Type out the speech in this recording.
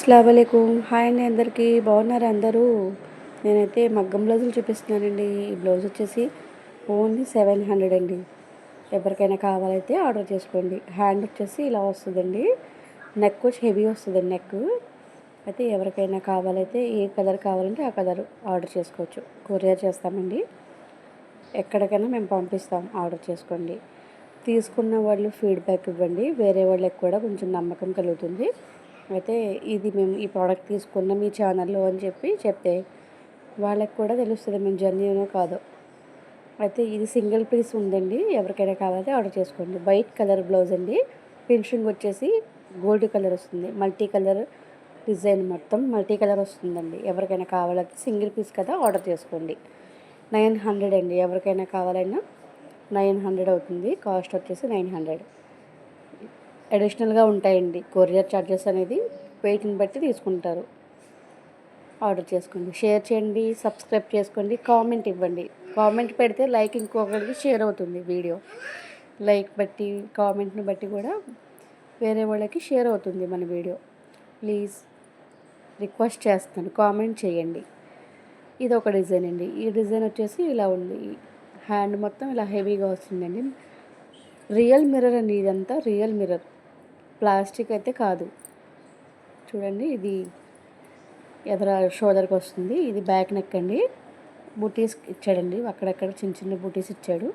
అస్సలాముఅలైకుం. Hi అండి అందరికీ. బాగున్నారా అందరూ? నేనైతే మగ్గం బ్లౌజులు చూపిస్తున్నానండి. ఈ బ్లౌజ్ వచ్చేసి ఓన్లీ 700 అండి. ఎవరికైనా కావాలైతే ఆర్డర్ చేసుకోండి. హ్యాండ్ వచ్చేసి ఇలా వస్తుందండి. నెక్ వచ్చి హెవీ వస్తుందండి నెక్. అయితే ఎవరికైనా కావాలైతే ఏ కలర్ కావాలంటే ఆ కలర్ ఆర్డర్ చేసుకోవచ్చు. కొరియర్ చేస్తామండి. ఎక్కడికైనా మేము పంపిస్తాం. ఆర్డర్ చేసుకోండి. తీసుకున్న వాళ్ళు ఫీడ్బ్యాక్ ఇవ్వండి. వేరే వాళ్ళకి కూడా కొంచెం నమ్మకం కలుగుతుంది. అయితే ఇది మేము ఈ ప్రోడక్ట్ తీసుకున్న మీ ఛానల్లో అని చెప్తే వాళ్ళకి కూడా తెలుస్తుంది మేము జెన్యూనో కాదో. అయితే ఇది సింగిల్ పీస్ ఉందండి. ఎవరికైనా కావాలంటే ఆర్డర్ చేసుకోండి. వైట్ కలర్ బ్లౌజ్ అండి. ఫినిషింగ్ వచ్చేసి గోల్డ్ కలర్ వస్తుంది. మల్టీ కలర్ డిజైన్ మొత్తం మల్టీ కలర్ వస్తుందండి. ఎవరికైనా కావాలంటే సింగిల్ పీస్ కదా ఆర్డర్ చేసుకోండి. 900 అండి. ఎవరికైనా కావాలన్నా 900 అవుతుంది. కాస్ట్ వచ్చేసి 900. అడిషనల్గా ఉంటాయండి. కొరియర్ ఛార్జెస్ అనేది వెయిట్ని బట్టి తీసుకుంటారు. ఆర్డర్ చేసుకోండి. షేర్ చేయండి, సబ్స్క్రైబ్ చేసుకోండి, కామెంట్ ఇవ్వండి. కామెంట్ పెడితే లైక్ ఇంకొకరికి షేర్ అవుతుంది వీడియో. లైక్ బట్టి కామెంట్ని బట్టి కూడా వేరే వాళ్ళకి షేర్ అవుతుంది మన వీడియో. ప్లీజ్ రిక్వెస్ట్ చేస్తాను, కామెంట్ చేయండి. ఇది ఒక డిజైన్ అండి. ఈ డిజైన్ వచ్చేసి ఇలా ఉంది. హ్యాండ్ మొత్తం ఇలా హెవీగా వస్తుందండి. రియల్ మిర్రర్ అండి. ఇదంతా రియల్ మిర్రర్, ప్లాస్టిక్ అయితే కాదు. చూడండి, ఇది ఎదర షోల్డర్కి వస్తుంది. ఇది బ్యాక్ నెక్ అండి. బూటీస్ ఇచ్చాడండి. అక్కడక్కడ చిన్న చిన్న బూటీస్ ఇచ్చాడు.